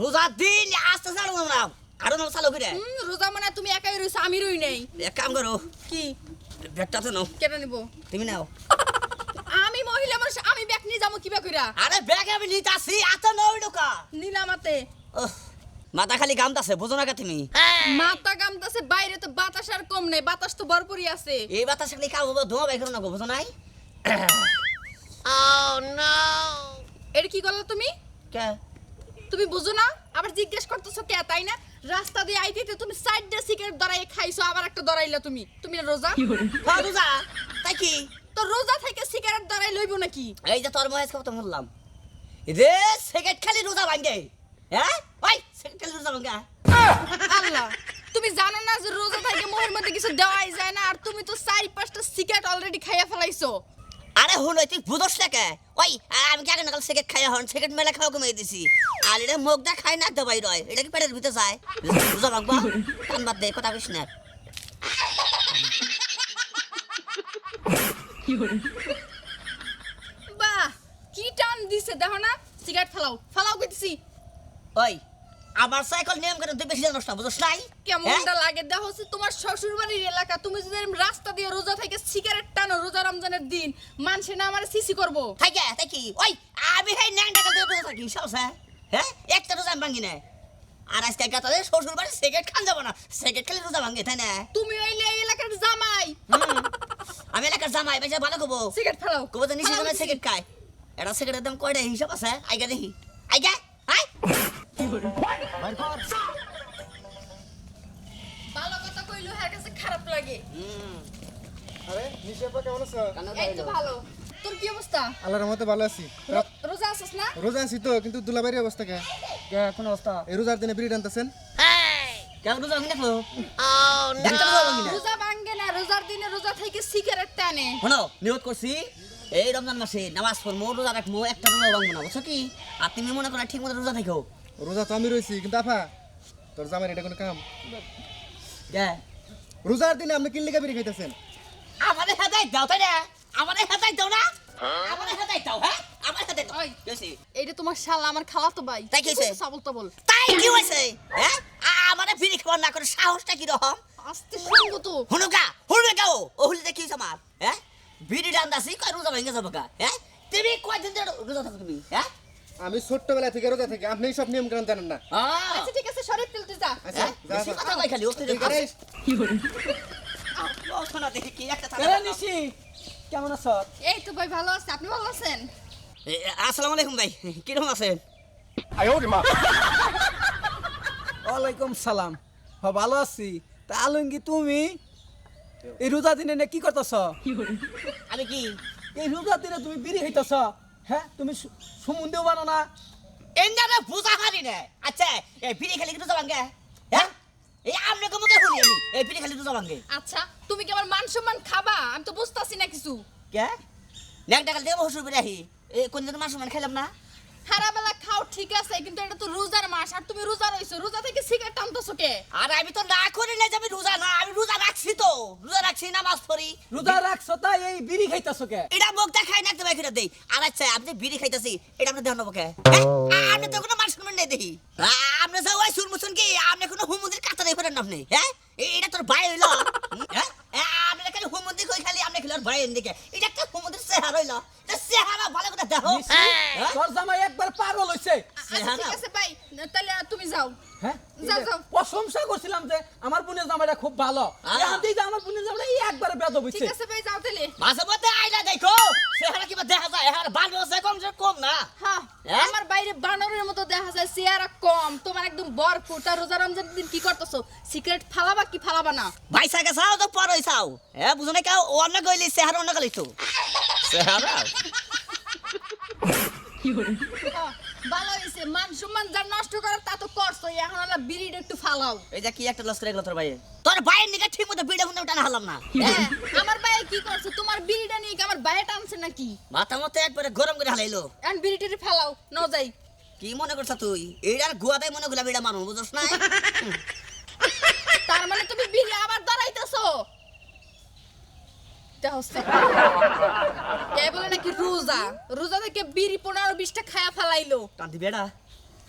রোজা দিন আস্তে চালু না আরো না চালু করে রোজা মানে তুমি একাই রইছো আমি রই নাই এক কাম করো কি ব্যাগটা তো নাও কেন নিব তুমি নাও আমি মহিলা মানুষ আমি ব্যাগ নিয়ে যাবো কিবা কইরা আরে ব্যাগ আমি নিতে আসি আত নই ঢোকা নিলামাতে মাথা খালি গামতাছে বুঝো না কে তুমি মাথা গামতাছে বাইরে তো বাতাস আর কম নাই বাতাস তো ভরপুরই আছে এই বাতাস খালি কাম হবে ধোয়া বাইর করো না গো বুঝো নাই এটা কি করলা তুমি কে তুমি বুঝো না আবার জিজ্ঞেস করতেছো কে তাই না রাস্তা দিয়ে আইতে তুমি সাইড দিয়ে সিগারেট ধরাই খাইছো আবার একটা ধরাইলা তুমি না রোজা হ্যাঁ রোজা তাই কি তো রোজা থেকে সিগারেট ধরাই লইবো নাকি এই যে তোর মহেশ কথা বললাম রে সিগারেট খালি রোজা ভাঙে হ্যাঁ ওই সিগারেট খালি রোজা ভাঙে আল্লাহ তুমি জানো না যে রোজা থেকে মোহের মধ্যে কিছু দেওয়াই যায় না আর তুমি তো 4-5টা সিগারেট অলরেডি খাইয়া ফেলাইছো আরে হলো তুই বুঝছ না কে ওই আমি কি আগে নাকাল সিগারেট খাইয়া হন সিগারেট মেলা খাওয়া কমিয়ে দিছি আর এটা মুখ দা খাই না দবাই রয় এটা কি পেটের ভিতরে যায় রোজা ভাঙবা কান বাদ দে কথা কইস না বাহ কি টান দিছে দেখো না সিগারেট ফালাও কইতেছি ওই আমার সাইকেল নিয়ম করে তুই বেশি জানোস না বুঝছ নাই কেমনটা লাগে দেখো হচ্ছে তোমার শ্বশুর বাড়ির এলাকা তুমি যদি এরম রাস্তা দিয়ে রোজা থেকে সিগারেট টানো রোজা রমজানের দিন মানুষে না আমার সিসি করবো থাকে তাই কি ওই আমি হেই ন্যাংটা কাল দিয়ে থাকি সব হ্যাঁ একটা রোজা আমি ভাঙি না আর আজকে কথা শ্বশুর বাড়ি সিগারেট খান যাবো না সিগারেট খালি রোজা ভাঙে তাই না তুমি হইলে এই এলাকার জামাই আমি এলাকার জামাই বেশি ভালো কবো সিগারেট ফালাও কবো তো নিশ্চিত জামাই সিগারেট খায় এটা সিগারেটের দাম কয়টা হিসাব আছে আইগা দেখি আইগা হাই ভালো কথা কইলো এর কাছে খারাপ লাগে আরে নিশা আপা কেমন আছো? এই তো ভালো তোর কি অবস্থা আল্লাহর রহমতে ভালো আছি। রোজা আছিস না রোজা আছি তো কিন্তু দুলাবাড়ির অবস্থা কে? কোন অবস্থা এই রোজার দিনে বিড়ি টানতেছেন? কেমন রোজা ভাঙি দেখো দেখতে রোজা ভাঙি না রোজা ভাঙ্গে না রোজার দিনে রোজা থেকে সিগারেট টানে শোনো নিয়ত করছি এই রমজান মাসে নামাজ পড়বো রোজা রাখবো একটা রোজা ভাঙবো না বুঝছো কি আর তুমি মনে করো ঠিক মতো রোজা থাকো রোজা তো আমি রইছি কিন্তু আপা তোর জামাই এটা কোনো কাম? কে রোজার দিনে আপনি কিল্লিকা বিড়ি খাইতেছেন? আমাদের হাতাই দাও তাই না আমাদের হাতাই দাও না আমাদের হাতাই দাও হ্যাঁ আমার হাতাই দাও ওই। কেসি এইটা তোমার শালা আমার খালাতো ভাই তাই কি হইছে? সাবল তাবল তাই কি হইছে হ্যাঁ আমাদের বিড়ি খাওয়ার না করে সাহসটা কি রকম আস্তে শুনবো তো হুনুকা ও হলিতে কি হইছে আমার হ্যাঁ বিড়ি ডান্দাসি কয় রোজা ভেঙে যাবো গা হ্যাঁ তুমি কয়দিন ধরে রোজা থাকো তুমি হ্যাঁ আমি ছোট্টবেলা থেকে রোজা থাকি, আপনি সব নিয়ম কানুন জানেন না। আচ্ছা ঠিক আছে শরীর তুলতে যা আচ্ছা যা বেশি কথা কই খালি ও তুই ঠিক আছে। ও শোনা দেখি কি একটা এরে নিশি কেমন আছো? এই তো ভাই ভালো আছে আপনি ভালো আছেন আসসালামু আলাইকুম ভাই কিরকম আছেন ওয়ালাইকুম সালাম। ভালো আছি। তা আলঙ্গি তুমি এই রোজা দিনে নে কি করতেছ? আমি কি এই রোজা দিনে তুমি বিড়ি খাইতেছ? হ্যাঁ তুমি সুমুন্দেও বানো না? এন্ডারে বুঝা হারি না আচ্ছা এই বিড়ি খালি রোজা ভাঙে হ্যাঁ এই আমনে কো মুখে বলি আমি এই বিড়ি খালি রোজা ভাঙে আচ্ছা তুমি কি আমার মান সম্মান খাবা আমি তো বুঝতাছি না কিছু কে ন্যাংটা কাল দেব হসুর বেরি আহি এই কোন দিন মাছ মানে খাইলাম না হারাবেলা খাও ঠিক আছে কিন্তু এটা তো রোজার মাস আর তুমি রোজা রইছো রোজা থেকে সিগারেট টানতেছো কে আর আমি তো না করি না যে আমি রোজা না আমি রোজা রাখছি তো রোজা রাখছি নামাজ পড়ি রোজা রাখছো তাই এই বিড়ি খাইতেছ কে? এটা মুখ দেখাই না একদম এখানে দেই আর আচ্ছা আপনি যে বিড়ি খাইতাছি এটা আপনি দেহ নবকে আপনি তো কোনো মানুষ শুনবেন নাই দেখি আপনি যে ওই শুনমুছুন কি আপনি কোনো হুমুদের কাতা দেই করেন আপনি হ্যাঁ এটা তোর ভাই হইলো হ্যাঁ আপনি খালি হুমুদি কই খালি আপনি খেলার ভাই এদিকে এটা একটা হুমুদের চেহারা হইলো এটা চেহারা ভালো করে দেখো নিশি, তোর জামাই একবার পাগল হইছে। আচ্ছা ঠিক আছে ভাই তাহলে তুমি যাও হ্যাঁ যাও, যাও। প্রশংসা করছিলাম যে আমার বোনের জামাইটা খুব ভালো। এখন দেখি যে আমার বোনের জামাইটা এই একবারে বেয়াদব হইছে। ঠিক আছে ভাই যাও তাহলে মাঝে মধ্যে আইলা দেখো চেহারা কিবা দেখা যায় আর ভালো আছে কম না হ্যাঁ হ্যাঁ? আমার বাইরে বানরের মতো দেখা যায় চেহারা কম তোমার একদম ভরপুর তা রোজা রমজান দিন কি করতেছো সিগারেট ফালাবা কি ফালাবা না ভাই সাকে চাও তো পর হইছাও হ্যাঁ বুঝো না কেউ অন্য কইলি চেহারা অন্য কইলি চেহারা হ্যাঁ, ভালো হইছে মান সম্মান যা নষ্ট করার তা তো করছো এখন হলো বিড়িটা একটু ফালাও এই যে কি একটা লস করে গেল তোর ভাই তোর ভাইয়ের নিকে ঠিক মতো বিড়ে হুন্ডা টানা হলাম না হ্যাঁ, আমার ভাই কি করছে তোমার বিড়িটা নিয়ে কি আমার ভাইয়ে টানছে নাকি মাথা মতো একবারে গরম করে হালাইলো এখন বিড়িটা ফালাও নাও যাই কি মনে করছ তুই এইটার গুয়াটাই মনে করলাম এটা মানুষ বুঝছ না তার মানে তুমি বিড়ি আবার দাঁড়াইতেছো হচ্ছে কে বলে নাকি রোজা রোজা থেকে বিড়ি 15-20টা খায়া ফেলাইলো কান্দি বেড়া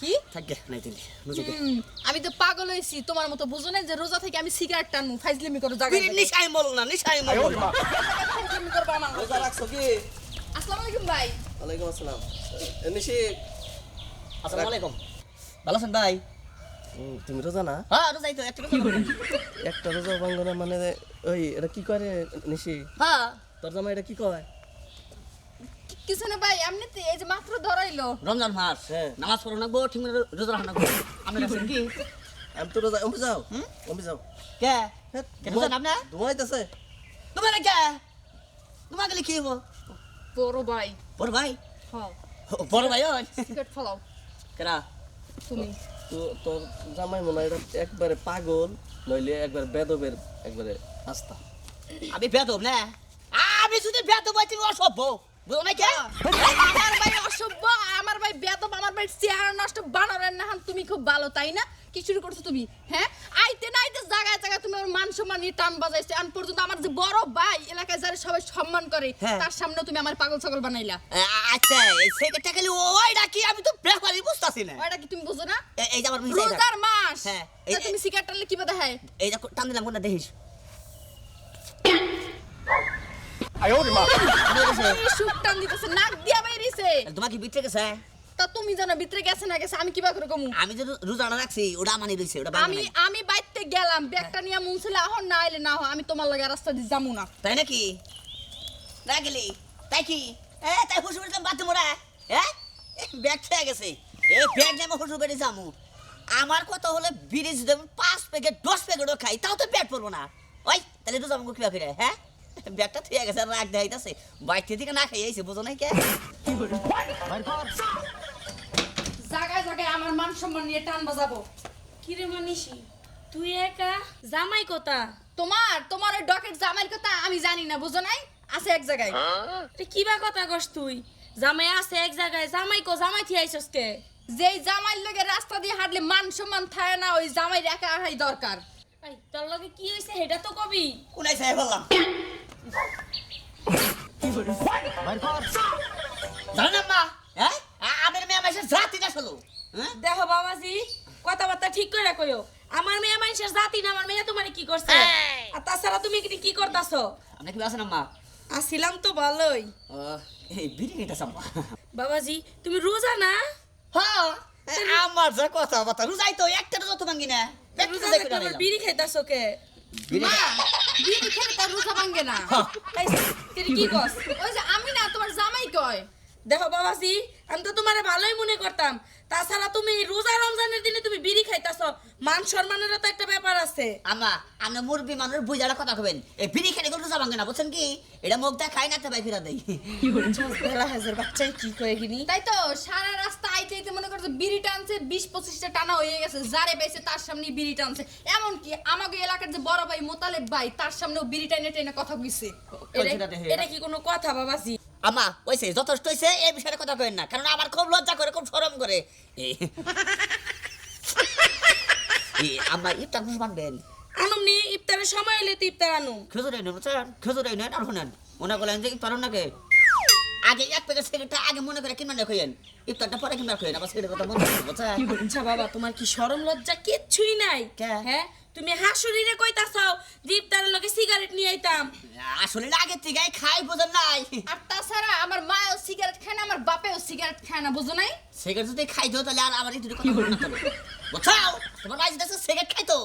কি থাকে নাই দিলি নুজুকে আমি তো পাগল হইছি তোমার মতো বুঝো না যে রোজা থেকে আমি সিগারেট টানমু ফাইজলিমি করো জায়গা বিড়ি নিশাই মল না নিশাই মল ফাইজলিমি করবা আমার রোজা রাখছো কি? আসসালামু আলাইকুম ভাই ওয়ালাইকুম আসসালাম। নিশি, আসসালামু আলাইকুম ভালো আছেন ভাই তুমি রোজা না? হ্যাঁ রোজাই তো একটা করে একটা রোজা ভাঙ্গো না মানে ওই এটা কি করে নিশি? হ্যাঁ তোর জামা এটা কি কয়? কিছু না ভাই এমনিতে এই যে মাত্র ধরাইলো রমজান মাস হ্যাঁ। নামাজ পড়ো না গো ঠিক মতো রোজা রাখা না গো আপনি রাখছেন কি আমি তো রোজা অম্বি যাও অম্বি যাও। কে কে রোজা নাম না ঘুমাইতেছে। তোমার কে তোমার গেলে কি হবো বড় ভাই বড় ভাই হ্যাঁ বড় ভাই ওই সিগারেট ফলাও কেরা তুমি তো তোর জামাই মনে হয় এটা একবারে পাগল নইলে একবার বেদবের একবারে আস্থা। আমি বেদব না আমি শুধু বেদব হই তুমি অসভ্য বুঝো না কে আমার ভাই অসভ্য আমার ভাই বেদব আমার ভাই চেহারা নষ্ট বানরের নাহান তুমি খুব ভালো তাই না কি শুরু করছো তুমি হ্যাঁ আইতে না আইতে জায়গায় জায়গায় তুমি আমার মান সম্মান নিয়ে টান বাজাইছো আন পর্যন্ত আমার যে বড় ভাই এলাকায় যারা সবাই সম্মান করে হ্যাঁ। তার সামনে তুমি আমার পাগল ছাগল বানাইলা আচ্ছা এই সেটা গেলে ওইটা কি আমি তো ব্যাপারই বুঝতাছি না ওটা কি তুমি বুঝো না এই যে আমার মিশাই রোজার মাস হ্যাঁ, তা তুমি সিগারেট টানলে কি বাধা হয় এই যে টান দিলাম কোনটা দেখিস এই সুখ টান দিতেছে নাক দিয়া বাইরিছে তোমার কি বিটে গেছে তা তুমি জানো ভিতরে গেছে না গেছে আমি কিবা করে কমু আমি যে রোজাটা রাখছি ওটা মানি রইছে ওটা আমি আমি বাইতে গেলাম ব্যাগটা নিয়ে মুনছিলে আহন না আইলে না হয় আমি তোমার লগে রাস্তা দিয়ে যামু না তাই নাকি না গেলি তাই কি তাই হুসু বেড়ে বাদ মোড়া ব্যাগ খেয়ে গেছে ব্যাগ নিয়ে হুসু বেড়ে যামু আমার কথা হলে বিড়ি যদি আমি 5 প্যাকেট 10 প্যাকেটও খাই তাও তো পেট পড়বো না ওই তাহলে তো যাবো কিবা করে ব্যাগটা থেকে গেছে রাখ দেখাইতেছে বাইতে থেকে না খাই আইছে বুঝো নাই কে জায়গায় জায়গায় আমার মান সম্মান নিয়ে টান বাজাবো কিরে মানিসি তুই একা জামাই কোথা তোমার ওই ডকেট জামাইয়ের কথা আমি জানি না বুঝো নাই আছে এক জায়গায় তুই কিবা কথা কস তুই জামাই আছে এক জায়গায় জামাই কো জামাই থি আইছস কে যেই জামাইয়ের লগে রাস্তা দিয়ে হাঁটলে মান সম্মান থাকে না ওই জামাই একা আহাই দরকার ভাই তোর লগে কি হইছে সেটা তো কবি কোনাই সাহেব বললাম জানেন মা আমার মেয়ে আমার জাতি না চলো দেখো বাবাজি কথাবার্তা ঠিক করে কইও আমার মেয়ে মানুষের জাতি না আমার মেয়ে তোমারে কি করছে আর তাছাড়া তুমি কি করতাছো আপনি কি আছেন আম্মা আসিলাম তো ভালোই এই বিড়ি নিতে সাম্মা বাবাজি তুমি রোজা না হ্যাঁ আমার যা কথা বাতা রুজাই তো একটা যত ভাঙ্গি না রোজা থাকলে আবার বিড়ি খাইতাছো কে মা বিড়ি খেলে তার রোজা ভাঙে না এই, তুই কি কস ওই যে আমি না তোমার জামাই কয় দেখো বাবাজি আমি তো তোমারে ভালোই মনে করতাম তাছাড়া তুমি রোজা রমজানের দিনে তুমি বিড়ি খাইতাছো মান সম্মানেরও তো একটা ব্যাপার আছে আম্মা আপনি মুরবি মানুষ বুঝাটা কথা কবেন এই বিড়ি খেলে কোনো রোজা ভাঙ্গে না বুঝছেন কি এটা মুখ দা খাই না তো ভাই ফিরা দেই বেলা হাজার বাচ্চাই কি কয়ে গিনি তাই তো সারা রাস্তা আইতে আইতে মনে করছে বিড়ি টানছে 20-25টা টানা হয়ে গেছে যারে পাইছে তার সামনে বিড়ি টানছে এমন কি আমাকে এলাকার যে বড় ভাই মোতালেব ভাই তার সামনেও বিড়ি টাইনে টাইনে কথা কইছে এটা কি কোনো কথা বাবাজি আম্মা ওইছে যথেষ্ট হইছে এই বিষয়ে কথা কইেন না কারণ আমার খুব লজ্জা করে খুব শরম করে আম্মা ইফতার খুশ বানবেন আনুমনি ইফতারের সময় হলে তো ইফতার আনুম খেজুর নেন বুঝছেন খেজুর নেন আর শুনেন মনে করলেন যে ইফতার নাকি আগে এক প্যাকেট সিগারেটটা আগে মনে করে কিনবেন না খাইয়েন ইফতারটা পরে কিনবেন খাইয়েন আবার সিগারেটের কথা মনে করবেন বুঝছেন আচ্ছা বাবা তোমার কি শরম লজ্জা কিচ্ছুই নাই কে? হ্যাঁ তুমি হাসুরিরে কইতাছাও যে ইফতারের লগে সিগারেট নিয়ে আইতাম আসলে আগে থেকে খাই বোঝেন নাই আর তাছাড়া আমার মাও সিগারেট খায় না আমার বাপেও সিগারেট খায় না বুঝো নাই সিগারেট যদি খাইতো তাহলে আর আমার ইতুরে কথা বলতো না বুঝছাও তোমার ভাই যদি সিগারেট খাইতো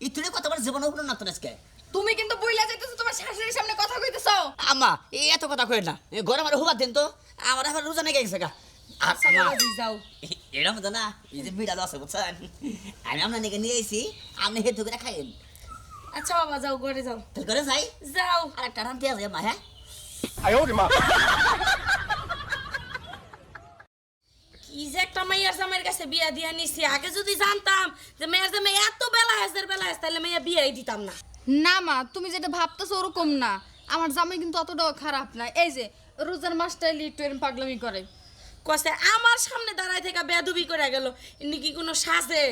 ইতুরে কথা বলে জীবনে হলো না তো আজকে তুমি কিন্তু বইলা যাইতেছো তোমার শাশুড়ির সামনে কথা কইতেছো আম্মা এই এত কথা কই না ঘরে আমার হুবার দেন তো আমার আবার রোজা নাকি গেছে গা আর আচ্ছা আম্মা, বাবাজি যাও এরম তো না এই যে বিড়াল আছে বুঝছেন আমি আপনার নাকি নিয়ে এসি আপনি হেতু করে খাইয়েন আচ্ছা বাবা যাও ঘরে যাও তাহলে করে যাই যাও আর একটা রান দিয়ে মা হ্যাঁ কি যে একটা মাইয়ার জামাইয়ের কাছে বিয়া দিয়া নিছি আগে যদি জানতাম যে মেয়ের জামাই এত বেলা হাজার বেলা হাজ তাহলে মেয়ে বিয়াই দিতাম না না মা তুমি যেটা ভাবতেছো ওরকম না আমার জামাই কিন্তু অতটাও খারাপ না এই যে রোজার মাসটা একটু এরম পাগলামি করে কসে আমার সামনে দাঁড়ায় থেকে বেদবি করে গেল ইনি কি কোনো সাজে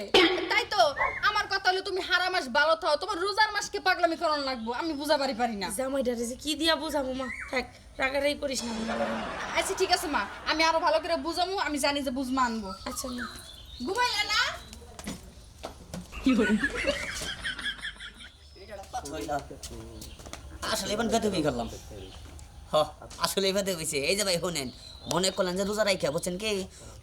তাই তো আমার কথা হলো তুমি হারা মাস ভালো থাও তোমার রোজার মাসকে পাগলামি করানো লাগবো আমি বুঝাবারই পারি না জামাইটারে যে কি দিয়া বুঝাবো মা থাক রাগারাই করিস না আচ্ছা ঠিক আছে মা আমি আরো ভালো করে বুঝামু আমি জানি যে বুঝমা আনবো আচ্ছা মা ঘুমাইলে না আসলে এবার বেদবি করলাম হ আসলে বেদবি হয়েছে এই যে ভাই শোনেন মনে করলেন যে রোজা রাইখা বুঝছেন কি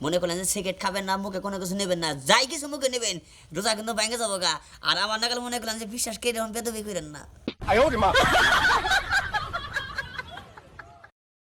মনে করলেন যে সিগারেট খাবেন না মুখে কোনো কিছু নেবেন না যাই কিছু মুখে নেবেন রোজা কিন্তু ভেঙে যাবো গা আর আমার নাগাল মনে করলেন যে বিশ্বাস কে এরকম বেদবি করেন না